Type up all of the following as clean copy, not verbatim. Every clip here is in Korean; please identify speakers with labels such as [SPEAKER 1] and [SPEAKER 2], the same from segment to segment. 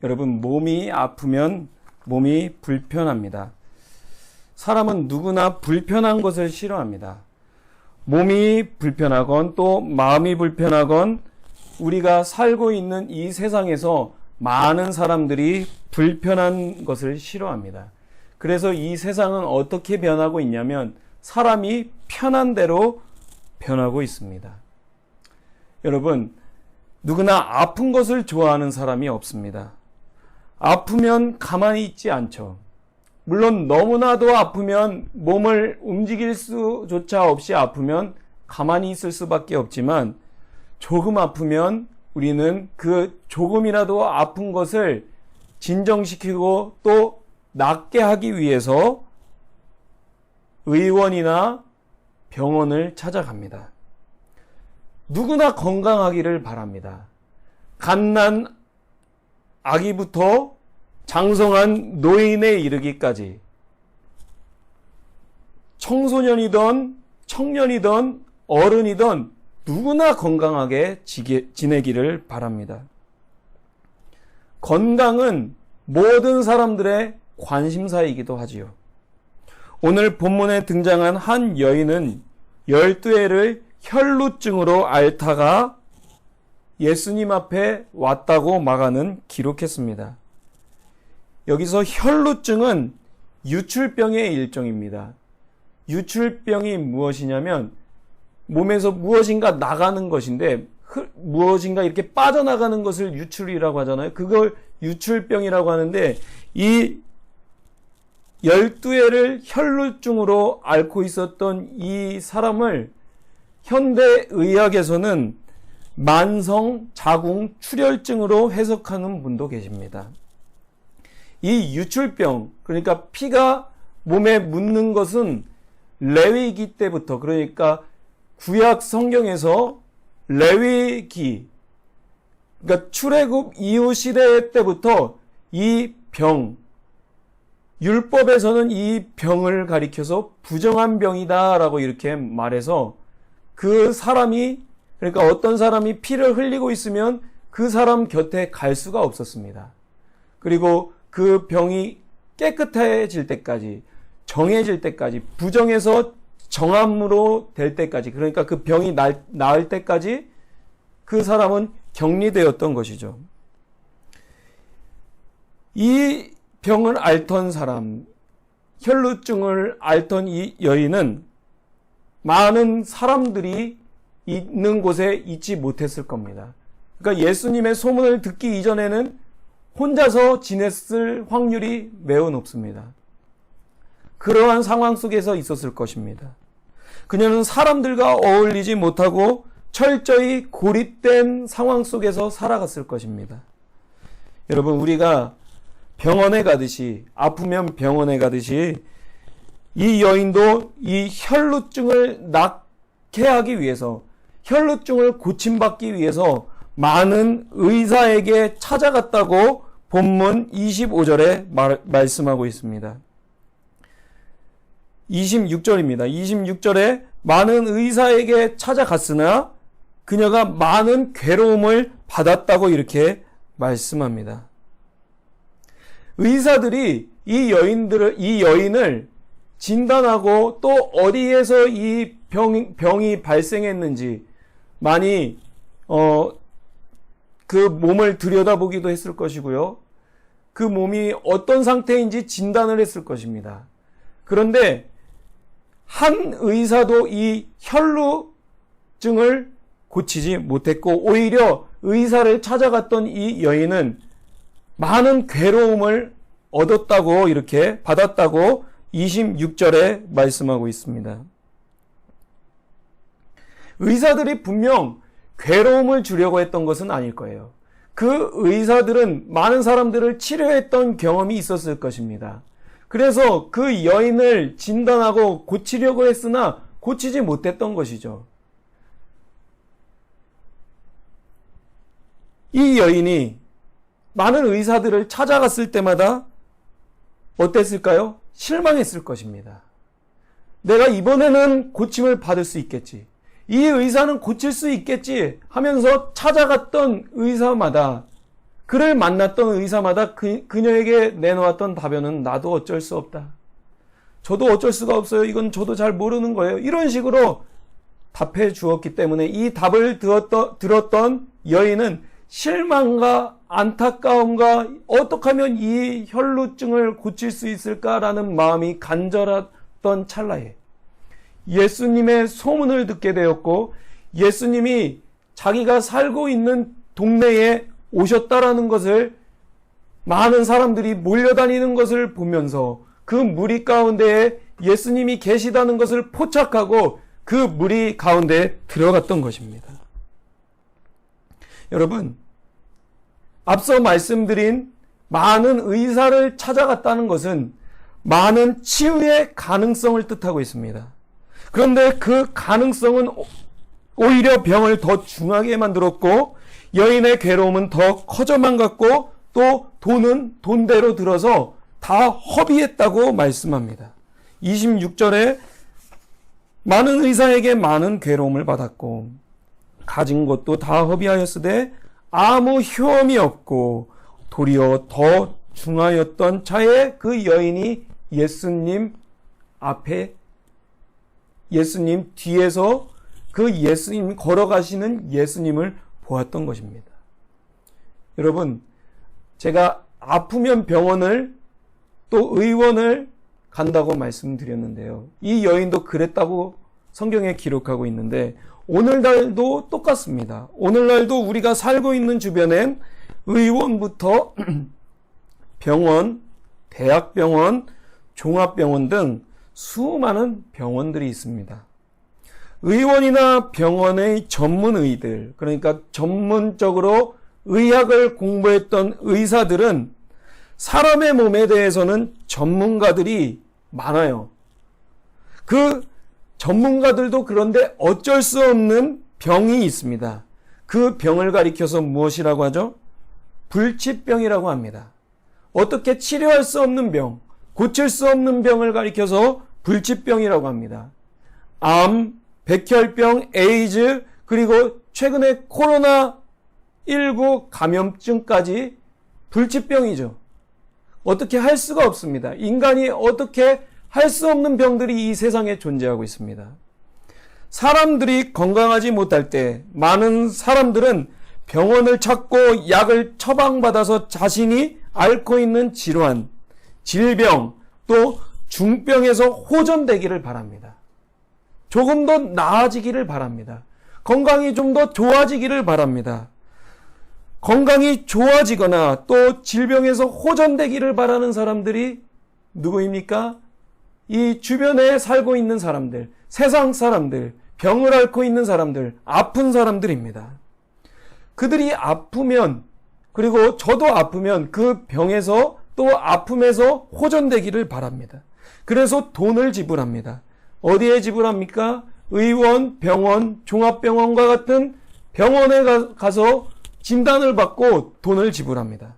[SPEAKER 1] 여러분, 몸이 아프면 몸이 불편합니다. 사람은 누구나 불편한 것을 싫어합니다. 몸이 불편하건 또 마음이 불편하건 우리가 살고 있는 이 세상에서 많은 사람들이 불편한 것을 싫어합니다. 그래서 이 세상은 어떻게 변하고 있냐면 사람이 편한 대로 변하고 있습니다. 여러분, 누구나 아픈 것을 좋아하는 사람이 없습니다. 아프면 가만히 있지 않죠. 물론 너무나도 아프면 몸을 움직일 수조차 없이 아프면 가만히 있을 수밖에 없지만 조금 아프면 우리는 그 조금이라도 아픈 것을 진정시키고 또 낫게 하기 위해서 의원이나 병원을 찾아갑니다. 누구나 건강하기를 바랍니다. 갓난 아기부터 장성한 노인에 이르기까지 청소년이든 청년이든 어른이든 누구나 건강하게 지내기를 바랍니다. 건강은 모든 사람들의 관심사이기도 하지요. 오늘 본문에 등장한 한 여인은 12회를 혈루증으로 앓다가 예수님 앞에 왔다고 마가는 기록했습니다. 여기서 혈루증은 유출병의 일종입니다. 유출병이 무엇이냐면 몸에서 무엇인가 나가는 것인데 무엇인가 이렇게 빠져나가는 것을 유출이라고 하잖아요. 그걸 유출병이라고 하는데 이 12회를 혈루증으로 앓고 있었던 이 사람을 현대의학에서는 만성 자궁 출혈증으로 해석하는 분도 계십니다. 이 유출병, 그러니까 피가 몸에 묻는 것은 레위기 때부터, 그러니까 구약 성경에서 레위기, 그러니까 출애굽 이후 시대 때부터 이 병, 율법에서는 이 병을 가리켜서 부정한 병이다라고 이렇게 말해서 그 사람이, 그러니까 어떤 사람이 피를 흘리고 있으면 그 사람 곁에 갈 수가 없었습니다. 그리고 그 병이 깨끗해질 때까지, 정해질 때까지, 부정에서 정함으로 될 때까지, 그러니까 그 병이 나을 때까지 그 사람은 격리되었던 것이죠. 이 병을 앓던 사람, 혈루증을 앓던 이 여인은 많은 사람들이 있는 곳에 있지 못했을 겁니다. 그러니까 예수님의 소문을 듣기 이전에는 혼자서 지냈을 확률이 매우 높습니다. 그러한 상황 속에서 있었을 것입니다. 그녀는 사람들과 어울리지 못하고 철저히 고립된 상황 속에서 살아갔을 것입니다. 여러분, 우리가 병원에 가듯이, 아프면 병원에 가듯이 이 여인도 이 혈루증을 낫게 하기 위해서, 혈루증을 고침받기 위해서 많은 의사에게 찾아갔다고 본문 25절에 말씀하고 있습니다. 26절입니다. 26절에 많은 의사에게 찾아갔으나 그녀가 많은 괴로움을 받았다고 이렇게 말씀합니다. 의사들이 이 여인을 진단하고 또 어디에서 이 병이 발생했는지 많이 그 몸을 들여다보기도 했을 것이고요. 그 몸이 어떤 상태인지 진단을 했을 것입니다. 그런데 한 의사도 이 혈루증을 고치지 못했고 오히려 의사를 찾아갔던 이 여인은 많은 괴로움을 얻었다고, 이렇게 받았다고 26절에 말씀하고 있습니다. 의사들이 분명 괴로움을 주려고 했던 것은 아닐 거예요. 그 의사들은 많은 사람들을 치료했던 경험이 있었을 것입니다. 그래서 그 여인을 진단하고 고치려고 했으나 고치지 못했던 것이죠. 이 여인이 많은 의사들을 찾아갔을 때마다 어땠을까요? 실망했을 것입니다. 내가 이번에는 고침을 받을 수 있겠지. 이 의사는 고칠 수 있겠지 하면서 찾아갔던 의사마다 그를 만났던 의사마다 그녀에게 내놓았던 답변은 나도 어쩔 수 없다. 저도 어쩔 수가 없어요. 이건 저도 잘 모르는 거예요. 이런 식으로 답해 주었기 때문에 이 답을 들었던 여인은 실망과 안타까움과 어떻게 하면 이 혈루증을 고칠 수 있을까라는 마음이 간절했던 찰나에 예수님의 소문을 듣게 되었고, 예수님이 자기가 살고 있는 동네에 오셨다라는 것을, 많은 사람들이 몰려다니는 것을 보면서 그 무리 가운데에 예수님이 계시다는 것을 포착하고 그 무리 가운데에 들어갔던 것입니다. 여러분, 앞서 말씀드린 많은 의사를 찾아갔다는 것은 많은 치유의 가능성을 뜻하고 있습니다. 그런데 그 가능성은 오히려 병을 더 중하게 만들었고, 여인의 괴로움은 더 커져만 갔고, 또 돈은 돈대로 들어서 다 허비했다고 말씀합니다. 26절에 많은 의사에게 많은 괴로움을 받았고 가진 것도 다 허비하였으되 아무 효험이 없고 도리어 더 중하였던 차에 그 여인이 예수님 앞에, 예수님 뒤에서 그 예수님 걸어가시는 예수님을 보았던 것입니다. 여러분, 제가 아프면 병원을 또 의원을 간다고 말씀드렸는데요. 이 여인도 그랬다고 성경에 기록하고 있는데 오늘날도 똑같습니다. 오늘날도 우리가 살고 있는 주변엔 의원부터 병원, 대학병원, 종합병원 등 수많은 병원들이 있습니다. 의원이나 병원의 전문의들, 그러니까 전문적으로 의학을 공부했던 의사들은 사람의 몸에 대해서는 전문가들이 많아요. 그 전문가들도 그런데 어쩔 수 없는 병이 있습니다. 그 병을 가리켜서 무엇이라고 하죠? 불치병이라고 합니다. 어떻게 치료할 수 없는 병, 고칠 수 없는 병을 가리켜서 불치병이라고 합니다. 암, 백혈병, 에이즈, 그리고 최근에 코로나19 감염증까지 불치병이죠. 어떻게 할 수가 없습니다. 인간이 어떻게 할 수 없는 병들이 이 세상에 존재하고 있습니다. 사람들이 건강하지 못할 때 많은 사람들은 병원을 찾고 약을 처방받아서 자신이 앓고 있는 질환, 질병, 또 중병에서 호전되기를 바랍니다. 조금 더 나아지기를 바랍니다. 건강이 좀 더 좋아지기를 바랍니다. 건강이 좋아지거나 또 질병에서 호전되기를 바라는 사람들이 누구입니까? 이 주변에 살고 있는 사람들, 세상 사람들, 병을 앓고 있는 사람들, 아픈 사람들입니다. 그들이 아프면, 그리고 저도 아프면 그 병에서 또 아픔에서 호전되기를 바랍니다. 그래서 돈을 지불합니다. 어디에 지불합니까? 의원, 병원, 종합병원과 같은 병원에 가서 진단을 받고 돈을 지불합니다.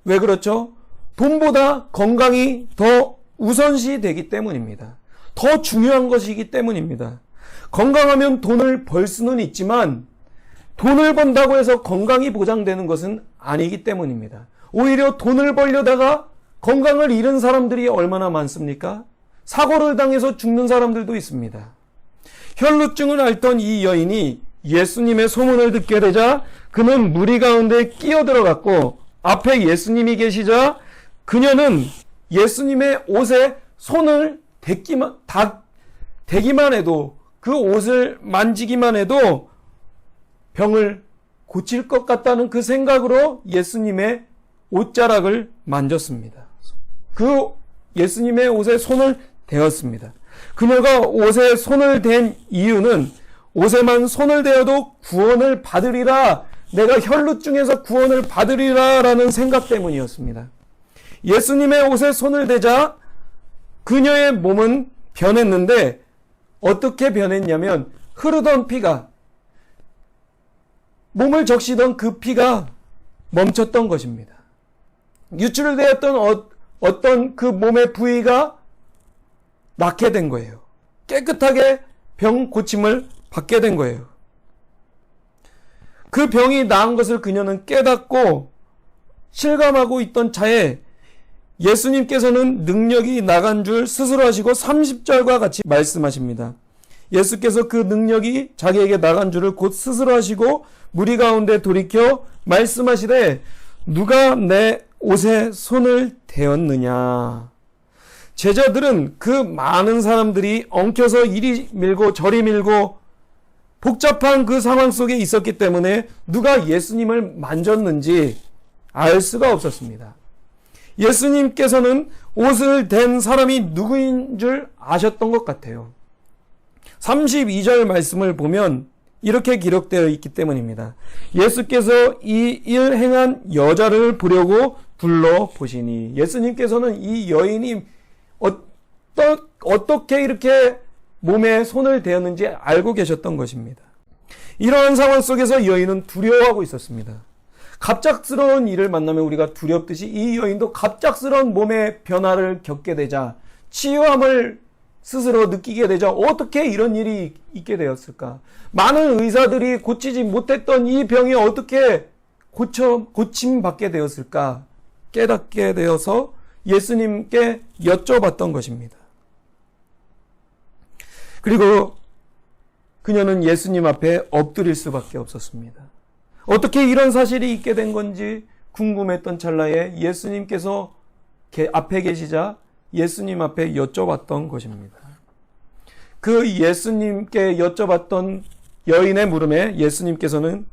[SPEAKER 1] 왜 그렇죠? 돈보다 건강이 더 우선시 되기 때문입니다. 더 중요한 것이기 때문입니다. 건강하면 돈을 벌 수는 있지만 돈을 번다고 해서 건강이 보장되는 것은 아니기 때문입니다. 오히려 돈을 벌려다가 건강을 잃은 사람들이 얼마나 많습니까? 사고를 당해서 죽는 사람들도 있습니다. 혈루증을 앓던 이 여인이 예수님의 소문을 듣게 되자 그는 무리 가운데 끼어들어갔고 앞에 예수님이 계시자 그녀는 예수님의 옷에 손을 대기만 해도, 그 옷을 만지기만 해도 병을 고칠 것 같다는 그 생각으로 예수님의 옷자락을 만졌습니다. 그 예수님의 옷에 손을 대었습니다. 그녀가 옷에 손을 댄 이유는 옷에만 손을 대어도 구원을 받으리라, 내가 혈루증에서 구원을 받으리라 라는 생각 때문이었습니다. 예수님의 옷에 손을 대자 그녀의 몸은 변했는데 어떻게 변했냐면 흐르던 피가, 몸을 적시던 그 피가 멈췄던 것입니다. 유출되었던 어떤 그 몸의 부위가 낫게 된 거예요. 깨끗하게 병 고침을 받게 된 거예요. 그 병이 나은 것을 그녀는 깨닫고 실감하고 있던 차에 예수님께서는 능력이 나간 줄 스스로 하시고 30절과 같이 말씀하십니다. 예수께서 그 능력이 자기에게 나간 줄을 곧 스스로 하시고 무리 가운데 돌이켜 말씀하시되 누가 내 옷에 손을 대었느냐. 제자들은 그 많은 사람들이 엉켜서 이리 밀고 저리 밀고 복잡한 그 상황 속에 있었기 때문에 누가 예수님을 만졌는지 알 수가 없었습니다. 예수님께서는 옷을 댄 사람이 누구인 줄 아셨던 것 같아요. 32절 말씀을 보면 이렇게 기록되어 있기 때문입니다. 예수께서 이 일 행한 여자를 보려고 둘러보시니, 예수님께서는 이 여인이 어떻게 이렇게 몸에 손을 대었는지 알고 계셨던 것입니다. 이러한 상황 속에서 여인은 두려워하고 있었습니다. 갑작스러운 일을 만나면 우리가 두렵듯이 이 여인도 갑작스러운 몸의 변화를 겪게 되자, 치유함을 스스로 느끼게 되자 어떻게 이런 일이 있게 되었을까? 많은 의사들이 고치지 못했던 이 병이 어떻게 고침받게 되었을까? 깨닫게 되어서 예수님께 여쭤봤던 것입니다. 그리고 그녀는 예수님 앞에 엎드릴 수밖에 없었습니다. 어떻게 이런 사실이 있게 된 건지 궁금했던 찰나에 예수님께서 앞에 계시자 예수님 앞에 여쭤봤던 것입니다. 그 예수님께 여쭤봤던 여인의 물음에 예수님께서는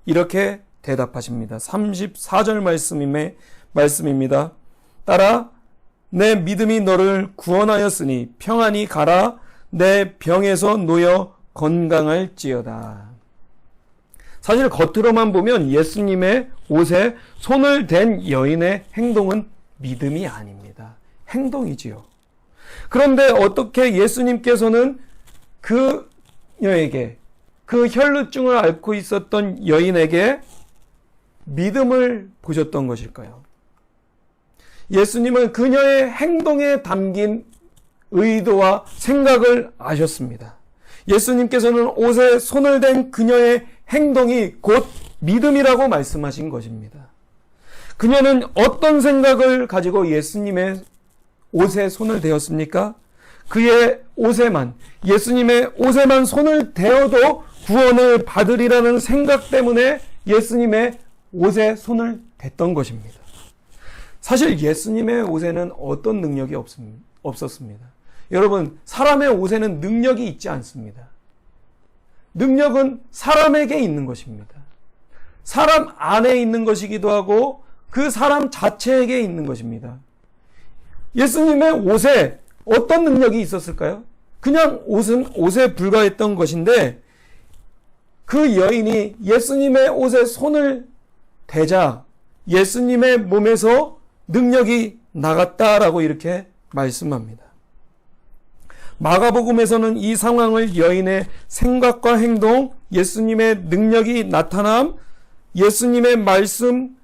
[SPEAKER 1] 이렇게 대답하십니다. 34절 말씀입니다. 따라 내 믿음이 너를 구원하였으니 평안히 가라. 내 병에서 놓여 건강할지어다. 사실 겉으로만 보면 예수님의 옷에 손을 댄 여인의 행동은 믿음이 아닙니다. 행동이지요. 그런데 어떻게 예수님께서는 그녀에게, 그 혈루증을 앓고 있었던 여인에게 믿음을 보셨던 것일까요? 예수님은 그녀의 행동에 담긴 의도와 생각을 아셨습니다. 예수님께서는 옷에 손을 댄 그녀의 행동이 곧 믿음이라고 말씀하신 것입니다. 그녀는 어떤 생각을 가지고 예수님의 옷에 손을 대었습니까? 그의 옷에만, 예수님의 옷에만 손을 대어도 구원을 받으리라는 생각 때문에 예수님의 옷에 손을 댔던 것입니다. 사실 예수님의 옷에는 어떤 능력이 없었습니다. 여러분, 사람의 옷에는 능력이 있지 않습니다. 능력은 사람에게 있는 것입니다. 사람 안에 있는 것이기도 하고 그 사람 자체에게 있는 것입니다. 예수님의 옷에 어떤 능력이 있었을까요? 그냥 옷은 옷에 불과했던 것인데 그 여인이 예수님의 옷에 손을 대자 예수님의 몸에서 능력이 나갔다라고 이렇게 말씀합니다. 마가복음에서는 이 상황을 여인의 생각과 행동, 예수님의 능력이 나타남, 예수님의 말씀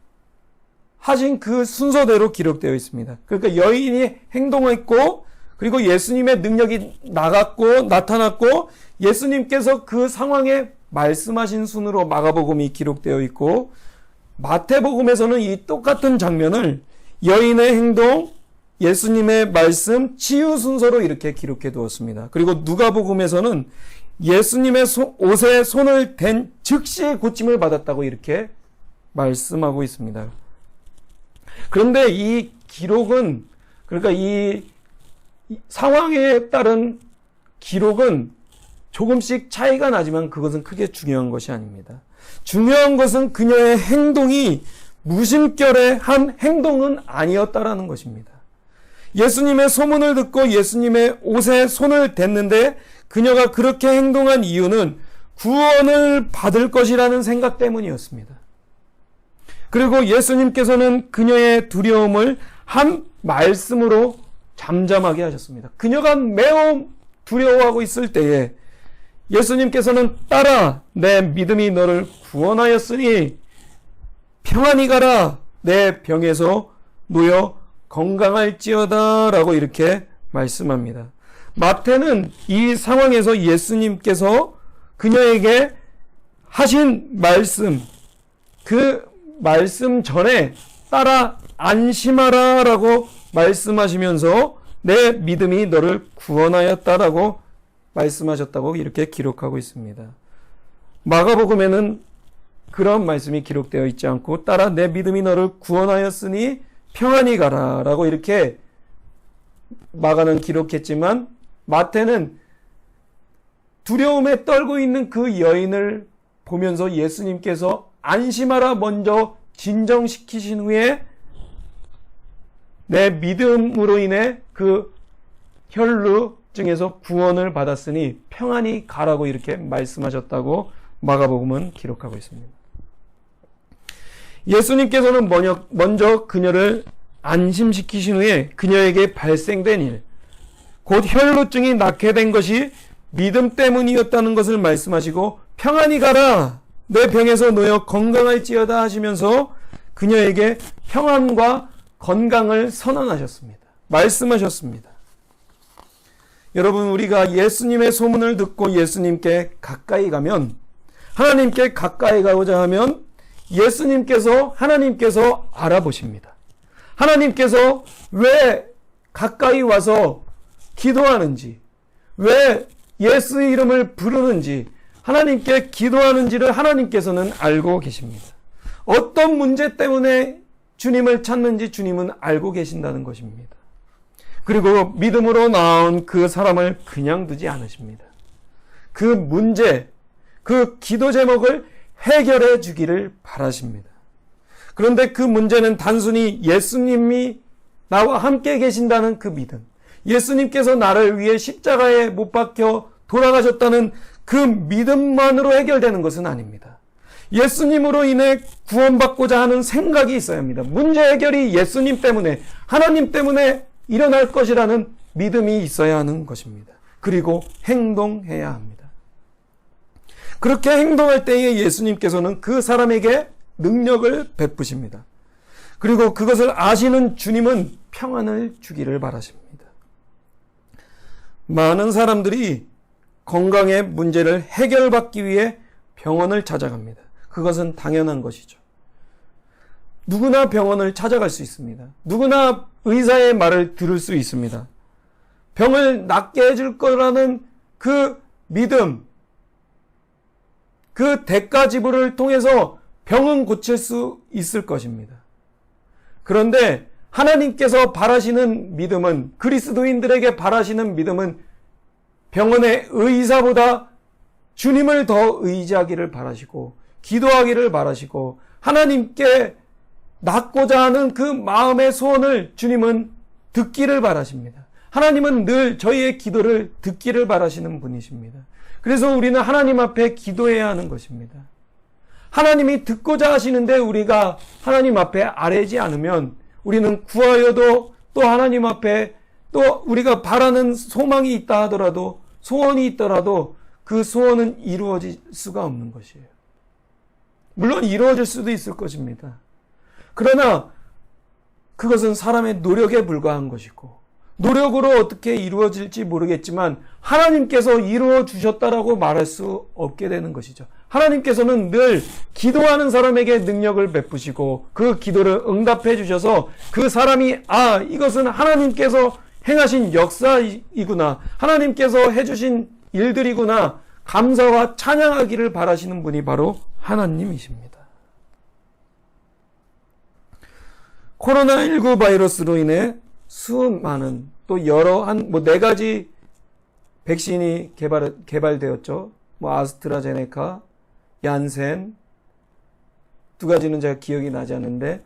[SPEAKER 1] 하신 그 순서대로 기록되어 있습니다. 그러니까 여인이 행동했고, 그리고 예수님의 능력이 나타났고, 예수님께서 그 상황에 말씀하신 순으로 마가복음이 기록되어 있고, 마태복음에서는 이 똑같은 장면을 여인의 행동, 예수님의 말씀, 치유 순서로 이렇게 기록해 두었습니다. 그리고 누가복음에서는 예수님의 옷에 손을 댄 즉시 고침을 받았다고 이렇게 말씀하고 있습니다. 그런데 이 기록은, 그러니까 이 상황에 따른 기록은 조금씩 차이가 나지만 그것은 크게 중요한 것이 아닙니다. 중요한 것은 그녀의 행동이 무심결에 한 행동은 아니었다라는 것입니다. 예수님의 소문을 듣고 예수님의 옷에 손을 댔는데 그녀가 그렇게 행동한 이유는 구원을 받을 것이라는 생각 때문이었습니다. 그리고 예수님께서는 그녀의 두려움을 한 말씀으로 잠잠하게 하셨습니다. 그녀가 매우 두려워하고 있을 때에 예수님께서는 따라 내 믿음이 너를 구원하였으니 평안히 가라 내 병에서 놓여 건강할지어다 라고 이렇게 말씀합니다. 마태는 이 상황에서 예수님께서 그녀에게 하신 말씀, 그 말씀 전에 따라 안심하라 라고 말씀하시면서 내 믿음이 너를 구원하였다라고 말씀하셨다고 이렇게 기록하고 있습니다. 마가복음에는 그런 말씀이 기록되어 있지 않고 따라 내 믿음이 너를 구원하였으니 평안히 가라 라고 이렇게 마가는 기록했지만 마태는 두려움에 떨고 있는 그 여인을 보면서 예수님께서 안심하라 먼저 진정시키신 후에 내 믿음으로 인해 그 혈루증에서 구원을 받았으니 평안히 가라고 이렇게 말씀하셨다고 마가복음은 기록하고 있습니다. 예수님께서는 먼저 그녀를 안심시키신 후에 그녀에게 발생된 일, 곧 혈루증이 낫게 된 것이 믿음 때문이었다는 것을 말씀하시고 평안히 가라 내 병에서 놓여 건강할지어다 하시면서 그녀에게 평안과 건강을 선언하셨습니다. 말씀하셨습니다. 여러분, 우리가 예수님의 소문을 듣고 예수님께 가까이 가면, 하나님께 가까이 가고자 하면 하나님께서 알아보십니다. 하나님께서 왜 가까이 와서 기도하는지, 왜 예수의 이름을 부르는지, 하나님께 기도하는지를 하나님께서는 알고 계십니다. 어떤 문제 때문에 주님을 찾는지 주님은 알고 계신다는 것입니다. 그리고 믿음으로 나온 그 사람을 그냥 두지 않으십니다. 그 문제, 그 기도 제목을 해결해 주기를 바라십니다. 그런데 그 문제는 단순히 예수님이 나와 함께 계신다는 그 믿음, 예수님께서 나를 위해 십자가에 못 박혀 돌아가셨다는 그 믿음만으로 해결되는 것은 아닙니다. 예수님으로 인해 구원받고자 하는 생각이 있어야 합니다. 문제 해결이 예수님 때문에, 하나님 때문에 일어날 것이라는 믿음이 있어야 하는 것입니다. 그리고 행동해야 합니다. 그렇게 행동할 때에 예수님께서는 그 사람에게 능력을 베푸십니다. 그리고 그것을 아시는 주님은 평안을 주기를 바라십니다. 많은 사람들이 건강의 문제를 해결받기 위해 병원을 찾아갑니다. 그것은 당연한 것이죠. 누구나 병원을 찾아갈 수 있습니다. 누구나 의사의 말을 들을 수 있습니다. 병을 낫게 해줄 거라는 그 믿음, 그 대가 지불을 통해서 병은 고칠 수 있을 것입니다. 그런데 하나님께서 바라시는 믿음은, 그리스도인들에게 바라시는 믿음은 병원의 의사보다 주님을 더 의지하기를 바라시고 기도하기를 바라시고 하나님께 낫고자 하는 그 마음의 소원을 주님은 듣기를 바라십니다. 하나님은 늘 저희의 기도를 듣기를 바라시는 분이십니다. 그래서 우리는 하나님 앞에 기도해야 하는 것입니다. 하나님이 듣고자 하시는데 우리가 하나님 앞에 아뢰지 않으면 우리는 구하여도 또 하나님 앞에 또 우리가 바라는 소망이 있다 하더라도, 소원이 있더라도 그 소원은 이루어질 수가 없는 것이에요. 물론 이루어질 수도 있을 것입니다. 그러나 그것은 사람의 노력에 불과한 것이고, 노력으로 어떻게 이루어질지 모르겠지만 하나님께서 이루어 주셨다라고 말할 수 없게 되는 것이죠. 하나님께서는 늘 기도하는 사람에게 능력을 베푸시고 그 기도를 응답해 주셔서 그 사람이 이것은 하나님께서 행하신 역사이구나, 하나님께서 해주신 일들이구나, 감사와 찬양하기를 바라시는 분이 바로 하나님이십니다. 코로나19 바이러스로 인해 수많은 또 여러 네 가지 백신이 개발되었죠. 아스트라제네카, 얀센, 두 가지는 제가 기억이 나지 않는데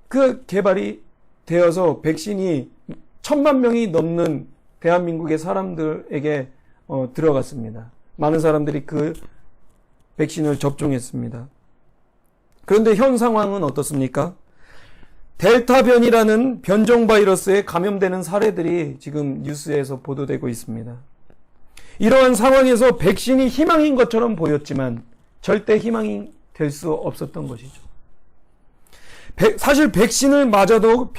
[SPEAKER 1] 그 개발이 되어서 백신이 1,000만 명이 넘는 대한민국의 사람들에게 들어갔습니다. 많은 사람들이 그 백신을 접종했습니다. 그런데 현 상황은 어떻습니까? 델타 변이라는 변종 바이러스에 감염되는 사례들이 지금 뉴스에서 보도되고 있습니다. 이러한 상황에서 백신이 희망인 것처럼 보였지만 절대 희망이 될 수 없었던 것이죠. 사실 백신을 맞아도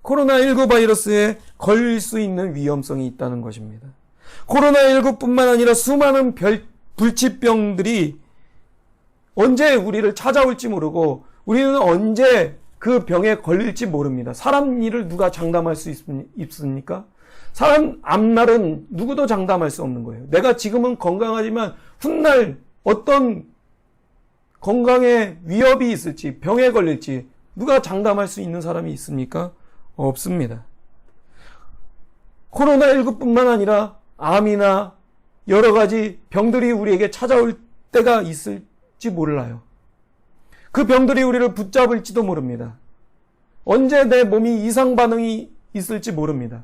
[SPEAKER 1] 코로나19 바이러스에 걸릴 수 있는 위험성이 있다는 것입니다. 코로나19뿐만 아니라 수많은 불치병들이 언제 우리를 찾아올지 모르고 우리는 언제 그 병에 걸릴지 모릅니다. 사람 일을 누가 장담할 수 있습니까? 사람 앞날은 누구도 장담할 수 없는 거예요. 내가 지금은 건강하지만 훗날 어떤 건강에 위협이 있을지, 병에 걸릴지 누가 장담할 수 있는 사람이 있습니까? 없습니다. 코로나19뿐만 아니라 암이나 여러 가지 병들이 우리에게 찾아올 때가 있을지 몰라요. 그 병들이 우리를 붙잡을지도 모릅니다. 언제 내 몸이 이상 반응이 있을지 모릅니다.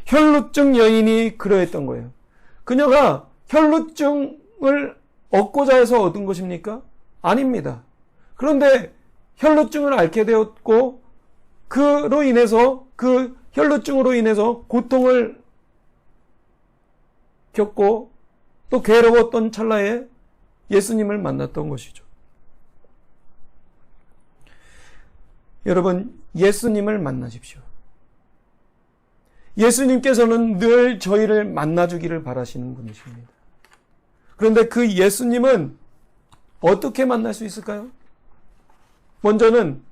[SPEAKER 1] 혈루증 여인이 그러했던 거예요. 그녀가 혈루증을 얻고자 해서 얻은 것입니까? 아닙니다. 그런데 혈루증을 앓게 되었고 그로 인해서 그 혈루증으로 인해서 고통을 겪고 또 괴로웠던 찰나에 예수님을 만났던 것이죠. 여러분, 예수님을 만나십시오. 예수님께서는 늘 저희를 만나주기를 바라시는 분이십니다. 그런데 그 예수님은 어떻게 만날 수 있을까요? 먼저는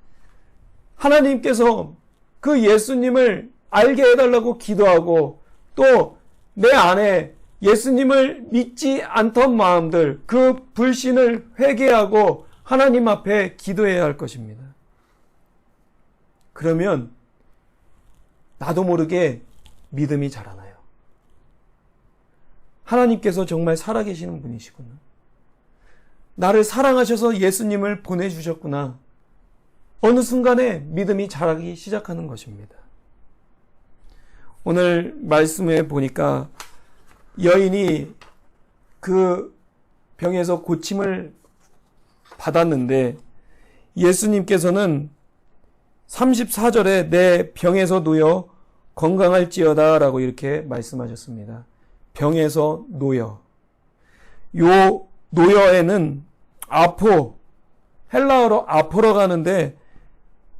[SPEAKER 1] 하나님께서 그 예수님을 알게 해달라고 기도하고 또 내 안에 예수님을 믿지 않던 마음들, 그 불신을 회개하고 하나님 앞에 기도해야 할 것입니다. 그러면 나도 모르게 믿음이 자라나요. 하나님께서 정말 살아계시는 분이시구나. 나를 사랑하셔서 예수님을 보내주셨구나. 어느 순간에 믿음이 자라기 시작하는 것입니다. 오늘 말씀에 보니까 여인이 그 병에서 고침을 받았는데 예수님께서는 34절에 내 병에서 놓여 건강할지어다 라고 이렇게 말씀하셨습니다. 병에서 놓여. 요 놓여에는 아포, 헬라어로 아포로 가는데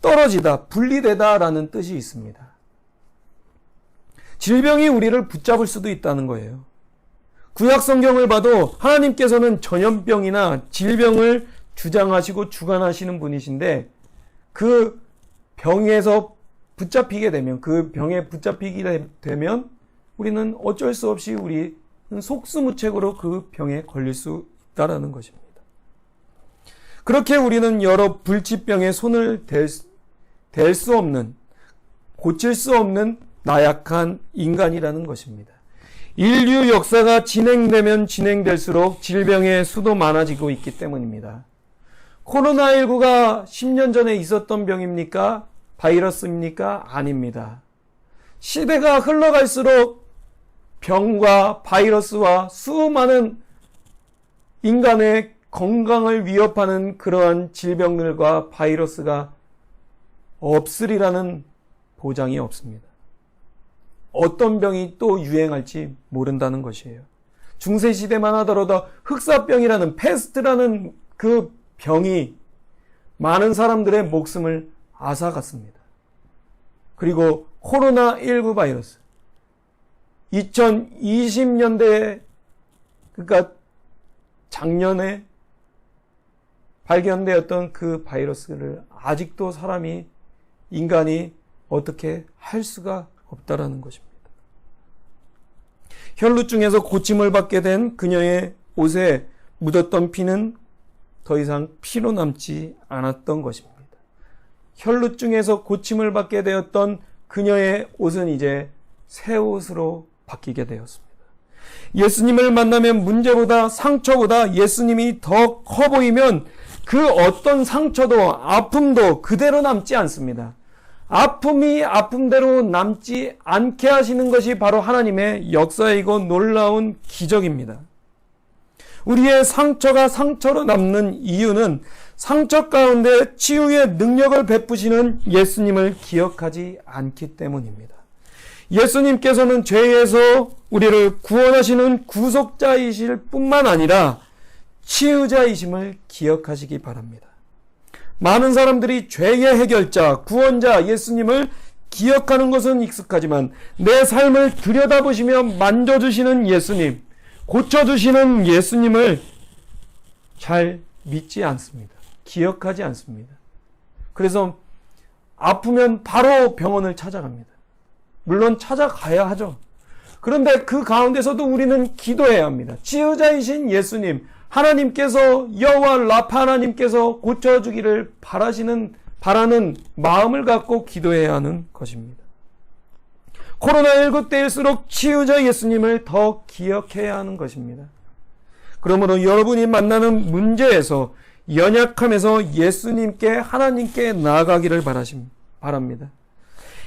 [SPEAKER 1] 떨어지다, 분리되다 라는 뜻이 있습니다. 질병이 우리를 붙잡을 수도 있다는 거예요. 구약 성경을 봐도 하나님께서는 전염병이나 질병을 주장하시고 주관하시는 분이신데 그 병에서 붙잡히게 되면, 그 병에 붙잡히게 되면 우리는 어쩔 수 없이 우리는 속수무책으로 그 병에 걸릴 수 있다는 것입니다. 그렇게 우리는 여러 불치병에 손을 댈 수 없는, 고칠 수 없는 나약한 인간이라는 것입니다. 인류 역사가 진행되면 진행될수록 질병의 수도 많아지고 있기 때문입니다. 코로나19가 10년 전에 있었던 병입니까? 바이러스입니까? 아닙니다. 시대가 흘러갈수록 병과 바이러스와 수많은 인간의 건강을 위협하는 그러한 질병들과 바이러스가 없으리라는 보장이 없습니다. 어떤 병이 또 유행할지 모른다는 것이에요. 중세시대만 하더라도 흑사병이라는 페스트라는 그 병이 많은 사람들의 목숨을 앗아갔습니다. 그리고 코로나19 바이러스 2020년대에 그러니까 작년에 발견되었던 그 바이러스를 아직도 인간이 어떻게 할 수가 없다라는 것입니다. 혈루증에서 고침을 받게 된 그녀의 옷에 묻었던 피는 더 이상 피로 남지 않았던 것입니다. 혈루증에서 고침을 받게 되었던 그녀의 옷은 이제 새 옷으로 바뀌게 되었습니다. 예수님을 만나면 문제보다 상처보다 예수님이 더 커 보이면 그 어떤 상처도 아픔도 그대로 남지 않습니다. 아픔이 아픔대로 남지 않게 하시는 것이 바로 하나님의 역사이고 놀라운 기적입니다. 우리의 상처가 상처로 남는 이유는 상처 가운데 치유의 능력을 베푸시는 예수님을 기억하지 않기 때문입니다. 예수님께서는 죄에서 우리를 구원하시는 구속자이실 뿐만 아니라 치유자이심을 기억하시기 바랍니다. 많은 사람들이 죄의 해결자, 구원자 예수님을 기억하는 것은 익숙하지만 내 삶을 들여다보시며 만져주시는 예수님, 고쳐주시는 예수님을 잘 믿지 않습니다. 기억하지 않습니다. 그래서 아프면 바로 병원을 찾아갑니다. 물론 찾아가야 하죠. 그런데 그 가운데서도 우리는 기도해야 합니다. 치유자이신 예수님, 하나님께서 여호와 라파 하나님께서 고쳐주기를 바라는 마음을 갖고 기도해야 하는 것입니다. 코로나19 때일수록 치유자 예수님을 더 기억해야 하는 것입니다. 그러므로 여러분이 만나는 문제에서 연약함에서 예수님께 하나님께 나아가기를 바랍니다.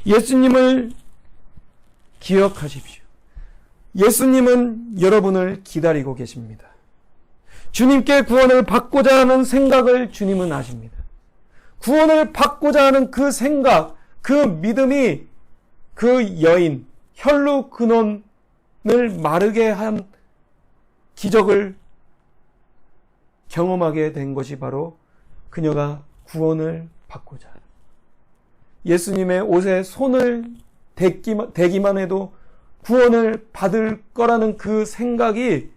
[SPEAKER 1] 예수님을 기억하십시오. 예수님은 여러분을 기다리고 계십니다. 주님께 구원을 받고자 하는 생각을 주님은 아십니다. 구원을 받고자 하는 그 생각, 그 믿음이 그 여인 혈루 근원을 마르게 한 기적을 경험하게 된 것이 바로 그녀가 구원을 받고자 예수님의 옷에 손을 대기만 해도 구원을 받을 거라는 그 생각이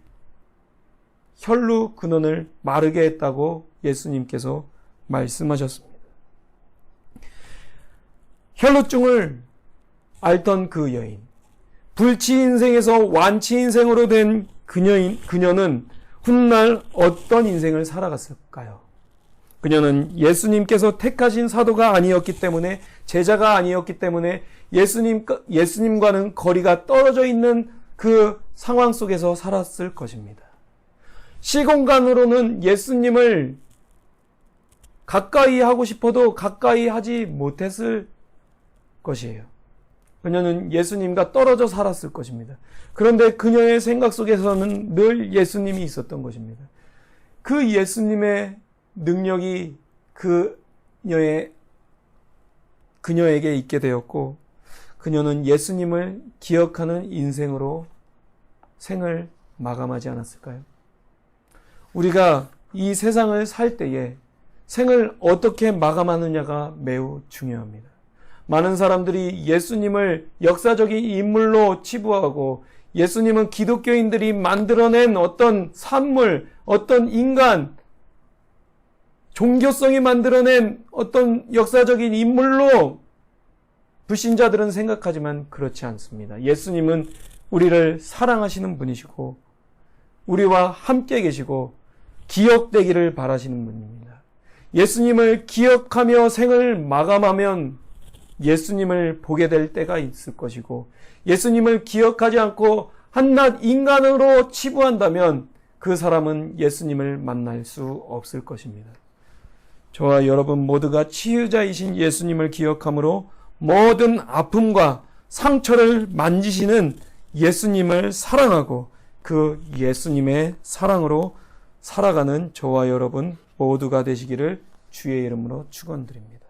[SPEAKER 1] 혈루 근원을 마르게 했다고 예수님께서 말씀하셨습니다. 혈루증을 앓던 그 여인, 불치 인생에서 완치 인생으로 된 그녀는 훗날 어떤 인생을 살아갔을까요? 그녀는 예수님께서 택하신 사도가 아니었기 때문에, 제자가 아니었기 때문에 예수님과는 거리가 떨어져 있는 그 상황 속에서 살았을 것입니다. 시공간으로는 예수님을 가까이 하고 싶어도 가까이 하지 못했을 것이에요. 그녀는 예수님과 떨어져 살았을 것입니다. 그런데 그녀의 생각 속에서는 늘 예수님이 있었던 것입니다. 그 예수님의 능력이 그녀에게 있게 되었고, 그녀는 예수님을 기억하는 인생으로 생을 마감하지 않았을까요? 우리가 이 세상을 살 때에 생을 어떻게 마감하느냐가 매우 중요합니다. 많은 사람들이 예수님을 역사적인 인물로 치부하고, 예수님은 기독교인들이 만들어낸 어떤 산물, 어떤 인간, 종교성이 만들어낸 어떤 역사적인 인물로 불신자들은 생각하지만 그렇지 않습니다. 예수님은 우리를 사랑하시는 분이시고 우리와 함께 계시고 기억되기를 바라시는 분입니다. 예수님을 기억하며 생을 마감하면 예수님을 보게 될 때가 있을 것이고, 예수님을 기억하지 않고 한낱 인간으로 치부한다면 그 사람은 예수님을 만날 수 없을 것입니다. 저와 여러분 모두가 치유자이신 예수님을 기억함으로 모든 아픔과 상처를 만지시는 예수님을 사랑하고 그 예수님의 사랑으로 살아가는 저와 여러분 모두가 되시기를 주의 이름으로 축원드립니다.